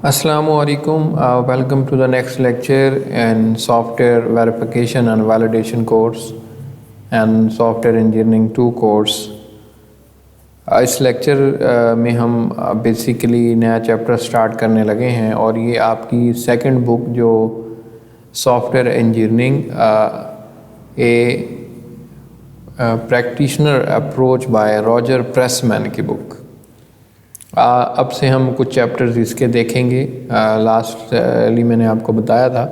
Assalamualaikum. Welcome to the next lecture in software verification and validation course and software engineering 2 course. इस lecture में हम basically नया chapter start करने लगे हैं और ये आपकी सेकंड बुक जो software engineering a practitioner approach by Roger Pressman की बुक। अब से हम कुछ चैप्टर्स इसके देखेंगे। लास्टली मैंने आपको बताया था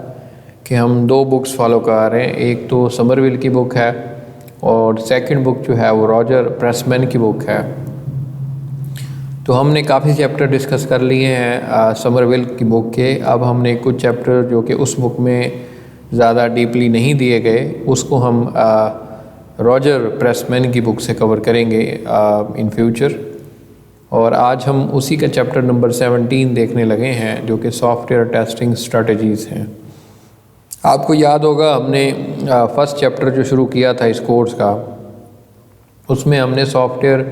कि हम 2 बुक्स फॉलो कर रहे हैं। एक तो समरविल की बुक है और सेकंड बुक जो है वो रॉजर प्रेसमैन की बुक है। तो हमने काफ़ी चैप्टर डिस्कस कर लिए हैं समरविल की बुक के। अब हमने कुछ चैप्टर जो कि उस बुक में ज़्यादा डीपली नहीं दिए गए उसको हम रॉजर प्रेसमैन की बुक से कवर करेंगे इन फ्यूचर। और आज हम उसी का चैप्टर नंबर 17 देखने लगे हैं जो कि सॉफ्टवेयर टेस्टिंग स्ट्रेटजीज़ हैं। आपको याद होगा हमने फर्स्ट चैप्टर जो शुरू किया था इस कोर्स का उसमें हमने सॉफ्टवेयर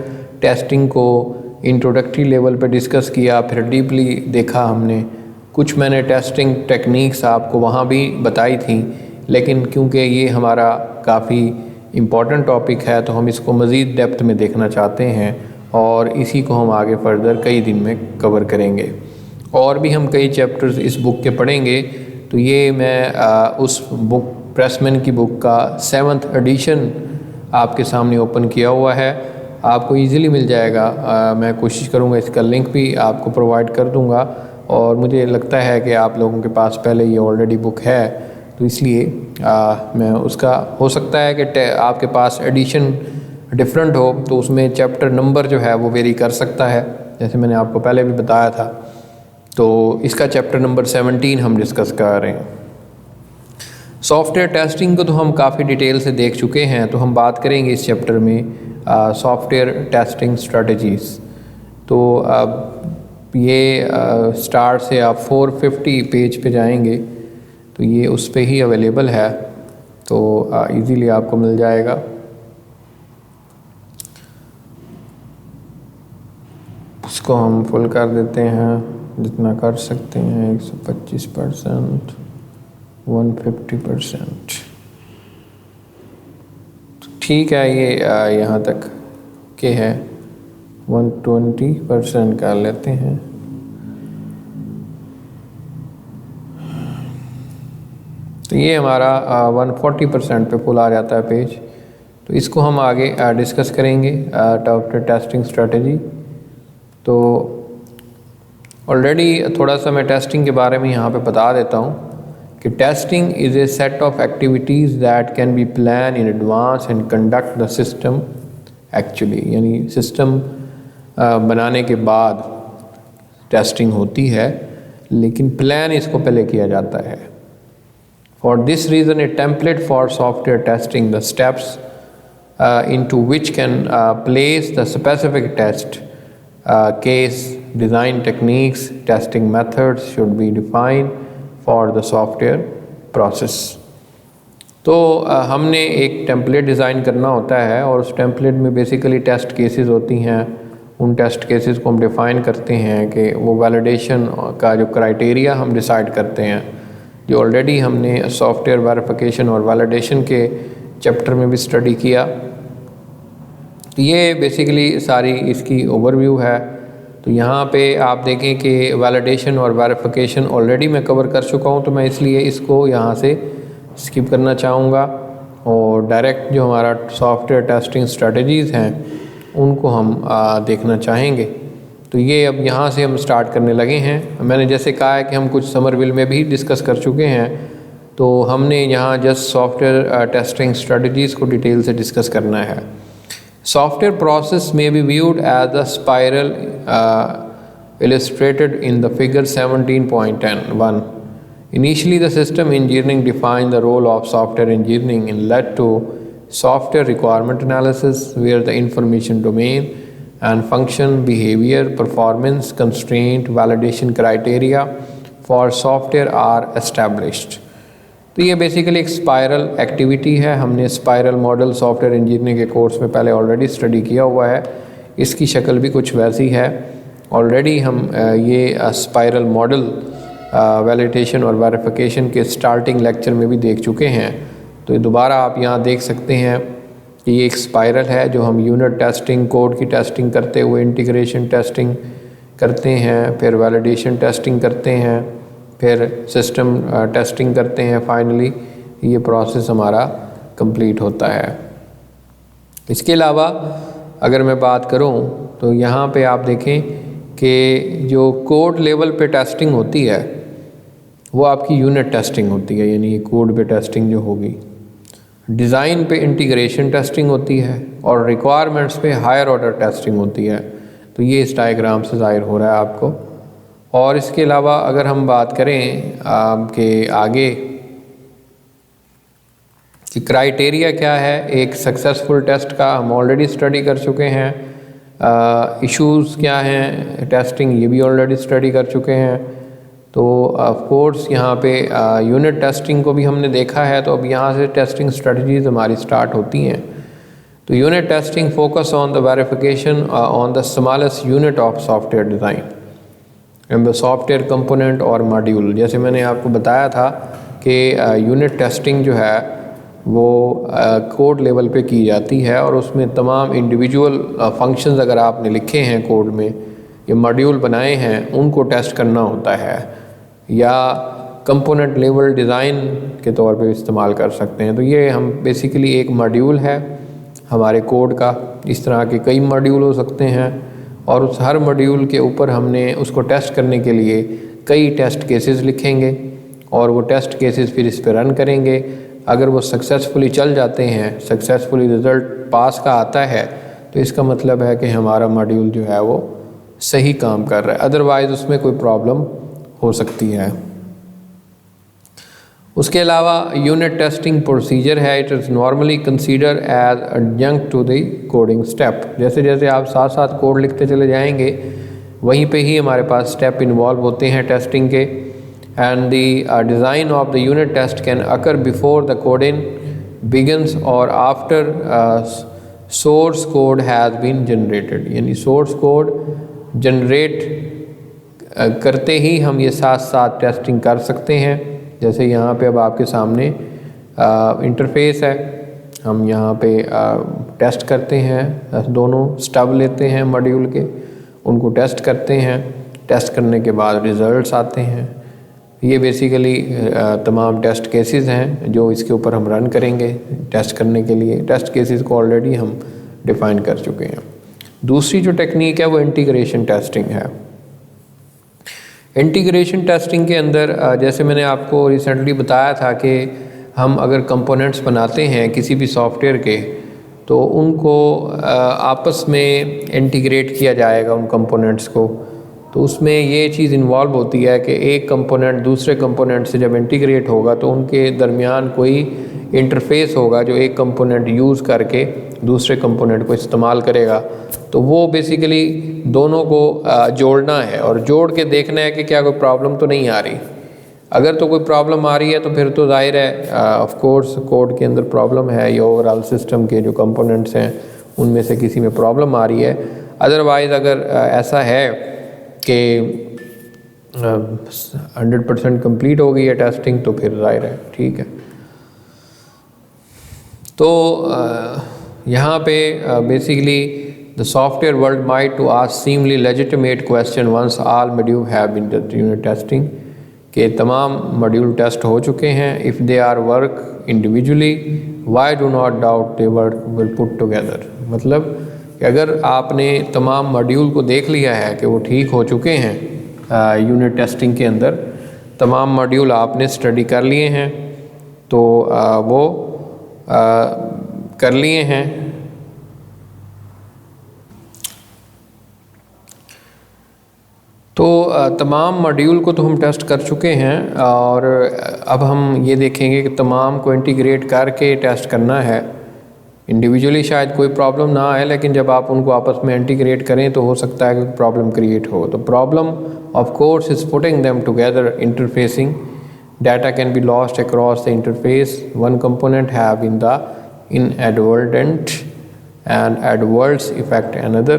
टेस्टिंग को इंट्रोडक्टरी लेवल पे डिस्कस किया, फिर डीपली देखा हमने। कुछ मैंने टेस्टिंग टेक्निक्स आपको वहाँ भी बताई थी, लेकिन क्योंकि ये हमारा काफ़ी इम्पॉर्टेंट टॉपिक है तो हम इसको मज़ीद डेप्थ में देखना चाहते हैं और इसी को हम आगे फर्दर कई दिन में कवर करेंगे। और भी हम कई चैप्टर्स इस बुक के पढ़ेंगे। तो ये मैं उस बुक प्रेसमैन की बुक का 7th एडिशन आपके सामने ओपन किया हुआ है, आपको इजीली मिल जाएगा। मैं कोशिश करूँगा इसका लिंक भी आपको प्रोवाइड कर दूँगा और मुझे लगता है कि आप लोगों के पास पहले ये ऑलरेडी बुक है तो इसलिए मैं उसका हो सकता है कि आपके पास एडिशन डिफरेंट हो तो उसमें चैप्टर नंबर जो है वो वेरी कर सकता है, जैसे मैंने आपको पहले भी बताया था। तो इसका चैप्टर नंबर 17 हम डिस्कस कर रहे हैं। सॉफ्टवेयर टेस्टिंग को तो हम काफ़ी डिटेल से देख चुके हैं, तो हम बात करेंगे इस चैप्टर में सॉफ्टवेयर टेस्टिंग स्ट्रेटजीज़। तो ये स्टार्ट से आप 450 पेज पे जाएंगे तो ये उस पे ही अवेलेबल है, तो इजीली आपको मिल जाएगा। इसको हम फुल कर देते हैं जितना कर सकते हैं, 125%, 150%। ठीक है, ये यहाँ तक के है, 120% कर लेते हैं। तो ये हमारा 140% पे फुल आ जाता है पेज। तो इसको हम आगे डिस्कस करेंगे सॉफ्टवेयर टेस्टिंग स्ट्रेटजी। तो ऑलरेडी थोड़ा सा मैं टेस्टिंग के बारे में यहाँ पे बता देता हूँ कि testing is a set of activities that can be plan in advance and conduct the system actually, यानी सिस्टम बनाने के बाद टेस्टिंग होती है, लेकिन प्लान इसको पहले किया जाता है। For this reason a template for software testing the steps into which can place the specific test case, design techniques, testing methods should be defined for the software process। तो हमने एक टेम्पलेट डिज़ाइन करना होता है और उस template में basically test cases होती हैं। उन टेस्ट केसेस को हम डिफ़ाइन करते हैं कि वो वैलिडेशन का जो क्राइटेरिया हम डिसाइड करते हैं, जो ऑलरेडी हमने सॉफ्टवेयर वेरिफिकेशन और वैलिडेशन के चैप्टर में भी स्टडी किया। तो ये बेसिकली सारी इसकी ओवरव्यू है। तो यहाँ पे आप देखें कि वैलिडेशन और वेरिफिकेशन ऑलरेडी मैं कवर कर चुका हूँ, तो मैं इसलिए इसको यहाँ से स्किप करना चाहूँगा और डायरेक्ट जो हमारा सॉफ्टवेयर टेस्टिंग स्ट्रेटजीज़ हैं उनको हम देखना चाहेंगे। तो ये अब यहाँ से हम स्टार्ट करने लगे हैं। मैंने जैसे कहा है कि हम कुछ समरविल में भी डिस्कस कर चुके हैं, तो हमने यहाँ जस्ट सॉफ्टवेयर टेस्टिंग स्ट्रेटजीज़ को डिटेल से डिस्कस करना है। Software process may be viewed as a spiral illustrated in the figure 17.1. Initially, the system engineering defined the role of software engineering and led to software requirement analysis, where the information domain and function, behavior, performance, constraint, validation criteria for software are established। तो ये basically एक spiral activity है। हमने spiral model software engineering के course में पहले already study किया हुआ है। इसकी शक्ल भी कुछ वैसी है ऑलरेडी हम ये स्पाइरल मॉडल वैलिडेशन और वेरिफिकेशन के स्टार्टिंग लेक्चर में भी देख चुके हैं। तो ये दोबारा आप यहाँ देख सकते हैं कि ये एक स्पाइरल है जो हम यूनिट टेस्टिंग, कोड की टेस्टिंग करते हुए इंटीग्रेशन टेस्टिंग करते हैं, फिर वैलिडेशन टेस्टिंग करते हैं, फिर सिस्टम टेस्टिंग करते हैं, फाइनली ये प्रोसेस हमारा कंप्लीट होता है। इसके अलावा अगर मैं बात करूं तो यहाँ पे आप देखें कि जो कोड लेवल पे टेस्टिंग होती है वो आपकी यूनिट टेस्टिंग होती है, यानी कोड पे टेस्टिंग जो होगी। डिज़ाइन पे इंटीग्रेशन टेस्टिंग होती है और रिक्वायरमेंट्स पे हायर ऑर्डर टेस्टिंग होती है। तो ये इस डायग्राम से ज़ाहिर हो रहा है आपको। और इसके अलावा अगर हम बात करें आपके आगे कि क्राइटेरिया क्या है एक सक्सेसफुल टेस्ट का, हम ऑलरेडी स्टडी कर चुके हैं। इश्यूज़ क्या हैं टेस्टिंग, ये भी ऑलरेडी स्टडी कर चुके हैं। तो ऑफ कोर्स यहाँ पे यूनिट टेस्टिंग को भी हमने देखा है। तो अब यहाँ से टेस्टिंग स्ट्रेटजीज हमारी स्टार्ट होती हैं। तो unit testing focus on the verification on the smallest unit of software design and the software component और मॉड्यूल। जैसे मैंने आपको बताया था कि यूनिट टेस्टिंग जो है वो कोड लेवल पे की जाती है और उसमें तमाम इंडिविजुअल फंक्शंस अगर आपने लिखे हैं कोड में या मॉड्यूल बनाए हैं उनको टेस्ट करना होता है, या कंपोनेंट लेवल डिज़ाइन के तौर पे इस्तेमाल कर सकते हैं। तो ये हम बेसिकली एक मॉड्यूल है हमारे कोड का। इस तरह के कई मॉड्यूल हो सकते हैं और उस हर मॉड्यूल के ऊपर हमने उसको टेस्ट करने के लिए कई टेस्ट केसेस लिखेंगे और वो टेस्ट केसेस फिर इस पर रन करेंगे। अगर वो सक्सेसफुली चल जाते हैं, सक्सेसफुली रिज़ल्ट पास का आता है, तो इसका मतलब है कि हमारा मॉड्यूल जो है वो सही काम कर रहा है, अदरवाइज़ उसमें कोई प्रॉब्लम हो सकती है। उसके अलावा यूनिट टेस्टिंग प्रोसीजर है, it is normally consider as adjunct to the coding step. जैसे जैसे आप साथ साथ कोड लिखते चले जाएंगे वहीं पे ही हमारे पास स्टेप इन्वॉल्व होते हैं टेस्टिंग के। And the design of the unit test can occur before the coding begins और after source code has been generated, यानी सोर्स कोड जनरेट करते ही हम ये साथ साथ टेस्टिंग कर सकते हैं। जैसे यहाँ पे अब आपके सामने इंटरफेस है, हम यहाँ पे टेस्ट करते हैं, दोनों स्टब लेते हैं मॉड्यूल के, उनको टेस्ट करते हैं, टेस्ट करने के बाद रिज़ल्ट्स आते हैं। ये बेसिकली तमाम टेस्ट केसेस हैं जो इसके ऊपर हम रन करेंगे टेस्ट करने के लिए। टेस्ट केसेस को ऑलरेडी हम डिफ़ाइन कर चुके हैं। दूसरी जो टेक्निक है वो इंटीग्रेशन टेस्टिंग है। इंटीग्रेशन टेस्टिंग के अंदर जैसे मैंने आपको रिसेंटली बताया था कि हम अगर कंपोनेंट्स बनाते हैं किसी भी सॉफ्टवेयर के तो उनको आपस में इंटीग्रेट किया जाएगा उन कंपोनेंट्स को। तो उसमें ये चीज़ इन्वॉल्व होती है कि एक कंपोनेंट दूसरे कंपोनेंट से जब इंटीग्रेट होगा तो उनके दरमियान कोई इंटरफेस होगा जो एक कंपोनेंट यूज़ करके दूसरे कंपोनेंट को इस्तेमाल करेगा। तो वो बेसिकली दोनों को जोड़ना है और जोड़ के देखना है कि क्या कोई प्रॉब्लम तो नहीं आ रही। अगर तो कोई प्रॉब्लम आ रही है तो फिर तो जाहिर है ऑफ कोर्स कोड के अंदर प्रॉब्लम है या ओवरऑल सिस्टम के जो कंपोनेंट्स हैं उनमें से किसी में प्रॉब्लम आ रही है। अदरवाइज़ अगर ऐसा है कि 100% कंप्लीट हो गई है टेस्टिंग तो फिर जाहिर है ठीक है। तो यहाँ पे basically the software world might to ask seemly legitimate question once all module have been done unit testing, के तमाम मॉड्यूल टेस्ट हो चुके हैं। If they are work individually why do not doubt they work will put together. मतलब कि अगर आपने तमाम मॉड्यूल को देख लिया है कि वो ठीक हो चुके हैं यूनिट टेस्टिंग के अंदर, तमाम मॉड्यूल आपने स्टडी कर लिए हैं तो वो कर लिए हैं तो तमाम मॉड्यूल को तो हम टेस्ट कर चुके हैं और अब हम ये देखेंगे कि तमाम को इंटीग्रेट करके टेस्ट करना है। इंडिविजुअली शायद कोई प्रॉब्लम ना आए, लेकिन जब आप उनको आपस में इंटीग्रेट करें तो हो सकता है कि प्रॉब्लम क्रिएट हो। तो problem of course is putting them together interfacing data can be lost across the interface. One component have in the inadvertent and adverse affect another.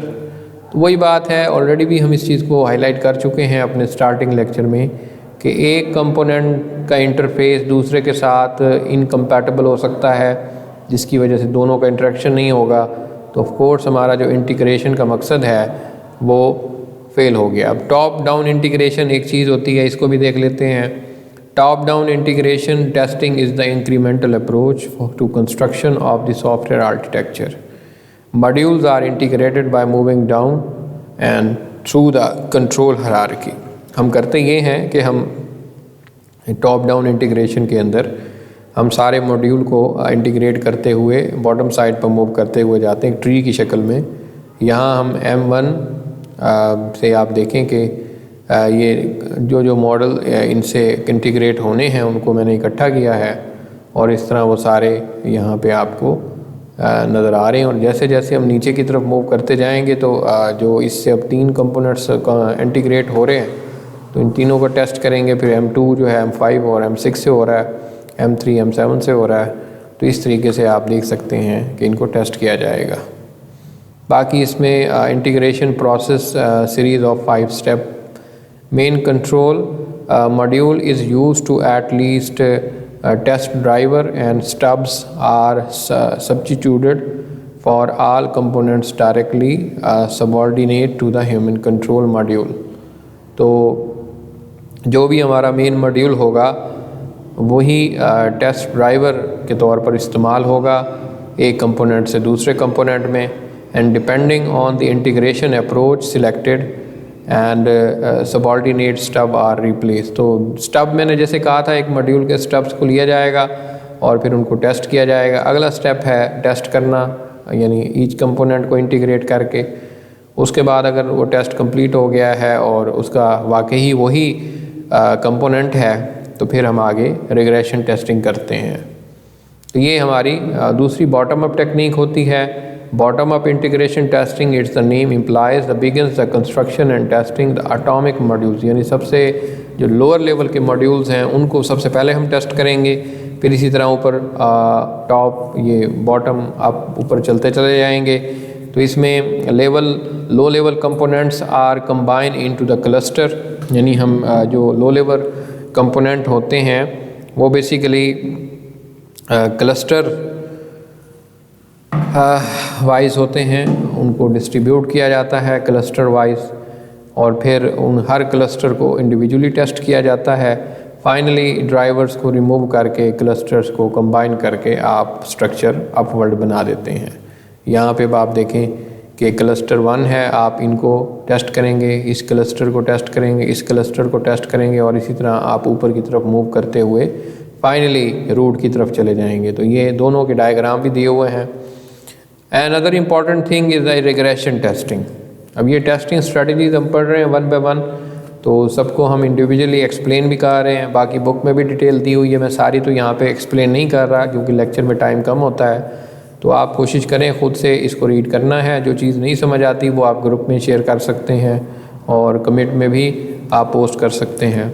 तो वही बात है, ऑलरेडी भी हम इस चीज़ को हाईलाइट कर चुके हैं अपने स्टार्टिंग लेक्चर में कि एक कंपोनेंट का इंटरफेस दूसरे के साथ इनकम्पैटिबल हो सकता है, जिसकी वजह से दोनों का इंटरेक्शन नहीं होगा, तो ऑफ कोर्स हमारा जो इंटीग्रेशन का मकसद है वो फेल हो गया। अब टॉप डाउन इंटीग्रेशन एक चीज़ होती है, इसको भी देख लेते हैं। Top down integration testing is the incremental approach to construction of the software architecture. Modules are integrated by moving down and through the control hierarchy। हम करते ये हैं कि हम टॉप डाउन इंटीग्रेशन के अंदर हम सारे मॉड्यूल को इंटीग्रेट करते हुए बॉटम साइड पर मूव करते हुए जाते हैं ट्री की शक्ल में। यहाँ हम M1 से आप देखें कि ये जो मॉडल इनसे इंटीग्रेट होने हैं उनको मैंने इकट्ठा किया है और इस तरह वो सारे यहाँ पे आपको नज़र आ रहे हैं। और जैसे जैसे हम नीचे की तरफ मूव करते जाएंगे तो जो इससे अब 3 कंपोनेंट्स इंटीग्रेट हो रहे हैं तो इन तीनों का टेस्ट करेंगे। फिर M2 जो है M5 और M6 से हो रहा है, M3 M7 से हो रहा है। तो इस तरीके से आप देख सकते हैं कि इनको टेस्ट किया जाएगा। बाकी इसमें integration process series of 5 step. Main control module is used to at least test driver and stubs are substituted for all components directly subordinate to the human control module। तो जो भी हमारा मेन मॉड्यूल होगा वही test driver के तौर पर इस्तेमाल होगा एक कंपोनेंट से दूसरे कंपोनेंट में। And depending on the integration approach selected and subordinate stub are replace. तो स्टब मैंने जैसे कहा था, एक मॉड्यूल के स्टब्स को लिया जाएगा और फिर उनको टेस्ट किया जाएगा। अगला स्टेप है टेस्ट करना, यानी ईच कंपोनेंट को इंटीग्रेट करके। उसके बाद अगर वो टेस्ट कंप्लीट हो गया है और उसका वाकई वही कंपोनेंट है तो फिर हम आगे रिग्रेशन टेस्टिंग करते हैं। तो ये हमारी दूसरी बॉटम अप टेक्निक होती है। Bottom up integration testing, it's the name implies the begins the construction and testing the atomic modules. यानी सबसे जो लोअर लेवल के मॉड्यूल्स हैं उनको सबसे पहले हम टेस्ट करेंगे, फिर इसी तरह ऊपर टॉप ये बॉटम अप ऊपर चलते चले जाएंगे। तो इसमें low level components are combine into the cluster. यानी हम जो लो लेवल कंपोनेंट होते हैं वो बेसिकली क्लस्टर वाइज होते हैं, उनको डिस्ट्रीब्यूट किया जाता है क्लस्टर वाइज और फिर उन हर क्लस्टर को इंडिविजुअली टेस्ट किया जाता है। फाइनली ड्राइवर्स को रिमूव करके क्लस्टर्स को कंबाइन करके आप स्ट्रक्चर अपवर्ड बना देते हैं। यहाँ पे आप देखें कि क्लस्टर 1 है, आप इनको टेस्ट करेंगे, इस क्लस्टर को टेस्ट करेंगे, इस क्लस्टर को टेस्ट करेंगे और इसी तरह आप ऊपर की तरफ मूव करते हुए फाइनली रूट की तरफ चले जाएंगे। तो ये दोनों के डायग्राम भी दिए हुए हैं। Another important thing is the regression testing। अब ये टेस्टिंग स्ट्रेटजीज हम पढ़ रहे हैं 1 by 1, तो सबको हम इंडिविजुअली एक्सप्लेन भी कर रहे हैं। बाकी बुक में भी डिटेल दी हुई है, मैं सारी तो यहाँ पे एक्सप्लेन नहीं कर रहा क्योंकि लेक्चर में टाइम कम होता है। तो आप कोशिश करें ख़ुद से इसको रीड करना है। जो चीज़ नहीं समझ आती वो आप ग्रुप में शेयर कर सकते हैं और कमेंट में भी आप पोस्ट कर सकते हैं।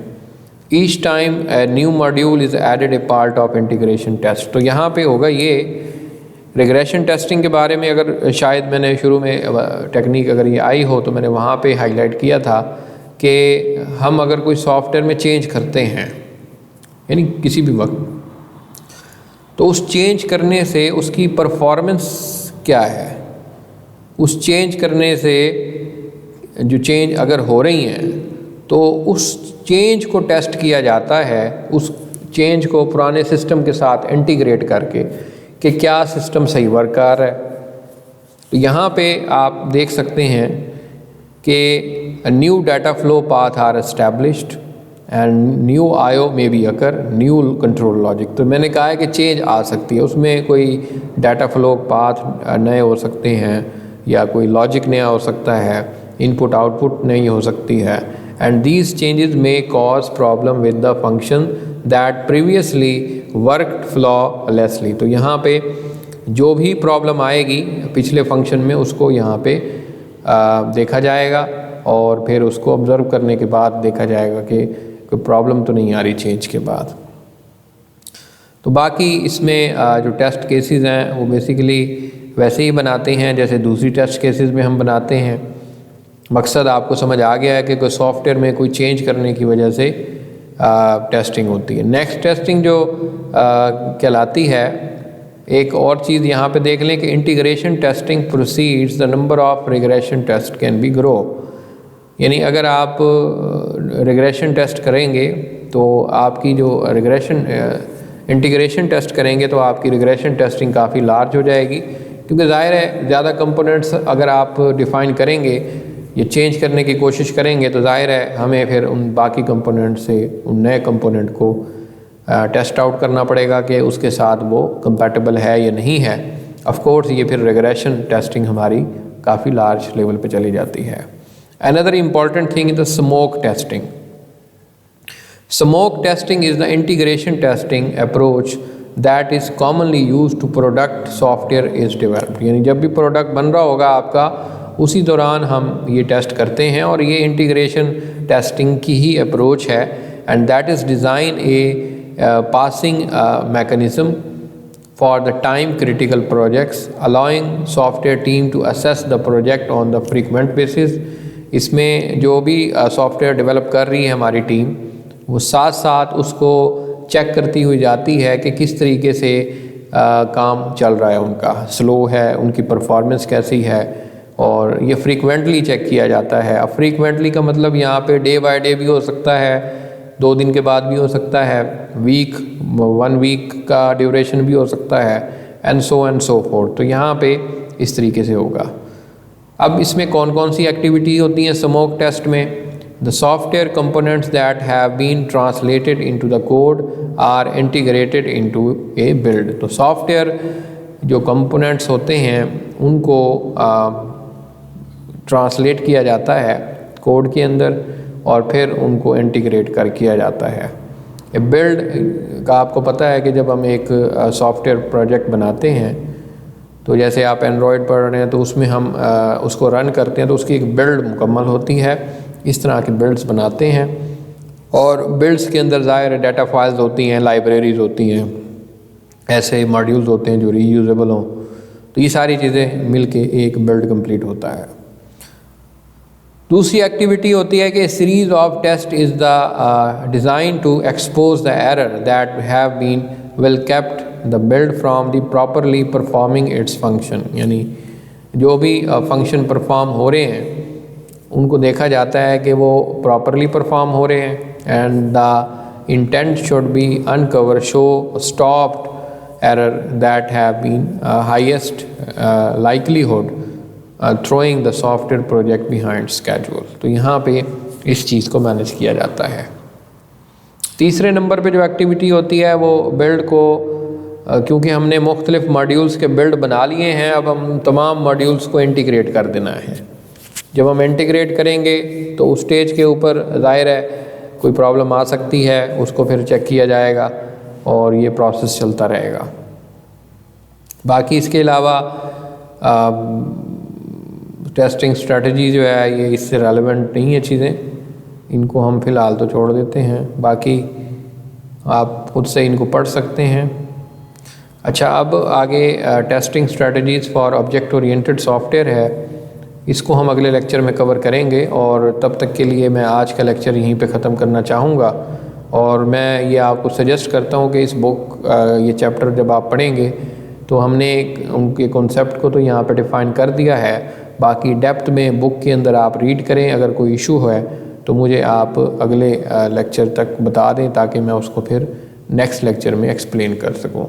Each time a new module is added a part of integration test. तो यहाँ पे होगा ये रिग्रेशन टेस्टिंग के बारे में, अगर शायद मैंने शुरू में टेक्निक अगर ये आई हो तो मैंने वहाँ पे हाईलाइट किया था कि हम अगर कोई सॉफ्टवेयर में चेंज करते हैं यानी किसी भी वक्त, तो उस चेंज करने से उसकी परफॉर्मेंस क्या है, उस चेंज करने से जो चेंज अगर हो रही हैं तो उस चेंज को टेस्ट किया जाता है, उस चेंज को पुराने सिस्टम के साथ इंटीग्रेट करके कि क्या सिस्टम सही वर्क कर रहा है। तो यहाँ पे आप देख सकते हैं कि new data flow path are established and new IO may be occur new control logic. तो मैंने कहा है कि चेंज आ सकती है, उसमें कोई डाटा फ्लो पाथ नए हो सकते हैं या कोई लॉजिक नया हो सकता है, इनपुट आउटपुट नहीं हो सकती है। And these changes may cause problem with the function that previously worked flawlessly. तो यहाँ पे जो भी प्रॉब्लम आएगी पिछले फंक्शन में उसको यहाँ पे देखा जाएगा और फिर उसको ऑब्ज़र्व करने के बाद देखा जाएगा कि कोई प्रॉब्लम तो नहीं आ रही चेंज के बाद। तो बाकी इसमें जो टेस्ट केसेस हैं वो बेसिकली वैसे ही बनाते हैं जैसे दूसरी टेस्ट केसेस में हम बनाते हैं। मकसद आपको समझ आ गया है कि कोई सॉफ्टवेयर में कोई चेंज करने की वजह से टेस्टिंग होती है। नेक्स्ट टेस्टिंग जो कहलाती है, एक और चीज़ यहाँ पे देख लें कि integration testing proceeds the number of regression test can be grow. यानी अगर आप रिग्रेशन टेस्ट करेंगे तो आपकी जो इंटीग्रेशन टेस्ट करेंगे तो आपकी रिग्रेशन टेस्टिंग काफ़ी लार्ज हो जाएगी, क्योंकि ज़ाहिर है ज़्यादा कंपोनेंट्स अगर आप डिफ़ाइन करेंगे या चेंज करने की कोशिश करेंगे तो ज़ाहिर है हमें फिर उन बाकी कंपोनेंट से उन नए कंपोनेंट को टेस्ट आउट करना पड़ेगा कि उसके साथ वो कंपैटिबल है या नहीं है। ऑफ कोर्स ये फिर रिग्रेशन टेस्टिंग हमारी काफ़ी लार्ज लेवल पे चली जाती है। Another important thing is the smoke testing. Smoke testing is the integration testing approach that is commonly used to product software is developed। यानी जब भी प्रोडक्ट बन रहा होगा आपका, उसी दौरान हम ये टेस्ट करते हैं और ये इंटीग्रेशन टेस्टिंग की ही अप्रोच है। And that is design a passing mechanism for the time critical projects allowing software team to assess the project on the frequent basis. इसमें जो भी सॉफ्टवेयर डेवलप कर रही है हमारी टीम, वो साथ साथ उसको चेक करती हुई जाती है कि किस तरीके से काम चल रहा है, उनका स्लो है, उनकी परफॉर्मेंस कैसी है, और ये फ्रीक्वेंटली चेक किया जाता है। अब फ्रीक्वेंटली का मतलब यहाँ पे डे बाय डे भी हो सकता है, 2 दिन के बाद भी हो सकता है, 1 वीक का ड्यूरेशन भी हो सकता है, एंड सो फोर्थ। तो यहाँ पे इस तरीके से होगा। अब इसमें कौन कौन सी एक्टिविटी होती हैं स्मोक टेस्ट में? The software components that have been translated into the code are integrated into a build। तो सॉफ्टवेयर जो कंपोनेंट्स होते हैं उनको ट्रांसलेट किया जाता है कोड के अंदर और फिर उनको इंटीग्रेट कर किया जाता है। बिल्ड का आपको पता है कि जब हम एक सॉफ्टवेयर प्रोजेक्ट बनाते हैं, तो जैसे आप एंड्रॉयड पढ़ रहे हैं तो उसमें हम उसको रन करते हैं तो उसकी एक बिल्ड मुकम्मल होती है। इस तरह के बिल्ड्स बनाते हैं और बिल्ड्स के अंदर ज़ाहिर डाटा फाइल्स होती हैं, लाइब्रेरीज होती हैं, ऐसे मॉड्यूल्स होते हैं जो रीयूजेबल हों। तो ये सारी चीज़ें मिलके एक बिल्ड कंप्लीट होता है। दूसरी एक्टिविटी होती है कि series of test is the design to expose the error that have been well kept the build from the properly performing its function. यानी जो भी फंक्शन परफॉर्म हो रहे हैं उनको देखा जाता है कि वो प्रॉपरली परफॉर्म हो रहे हैं, and the intent should be uncover show stopped error that have been highest likelihood throwing the software project behind schedule. तो यहाँ पे इस चीज़ को मैनेज किया जाता है। तीसरे नंबर पे जो एक्टिविटी होती है वो बिल्ड को क्योंकि हमने मुख्तलिफ मॉड्यूल्स के बिल्ड बना लिए हैं, अब हम तमाम मॉड्यूल्स को इंटीग्रेट कर देना है। जब हम इंटीग्रेट करेंगे तो उस स्टेज के ऊपर ज़ाहिर है कोई प्रॉब्लम आ सकती है, उसको फिर चेक किया जाएगा और ये प्रोसेस चलता रहेगा। बाकी इसके अलावा टेस्टिंग स्ट्रेटजी जो है ये इससे रेलेवेंट नहीं है चीज़ें, इनको हम फ़िलहाल तो छोड़ देते हैं, बाकी आप खुद से इनको पढ़ सकते हैं। अच्छा, अब आगे testing strategies for object oriented software है, इसको हम अगले लेक्चर में कवर करेंगे। और तब तक के लिए मैं आज का लेक्चर यहीं पे ख़त्म करना चाहूँगा। और मैं ये आपको सजेस्ट करता हूँ कि इस बुक ये चैप्टर जब आप पढ़ेंगे तो हमने उनके कॉन्सेप्ट को तो यहाँ पे डिफ़ाइन कर दिया है, बाकी डेप्थ में बुक के अंदर आप रीड करें। अगर कोई इशू है तो मुझे आप अगले लेक्चर तक बता दें ताकि मैं उसको फिर नेक्स्ट लेक्चर में एक्सप्लेन कर सकूँ।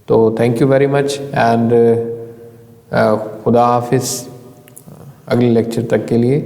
तो thank you very much and खुदा हाफिज़। अगले लेक्चर तक के लिए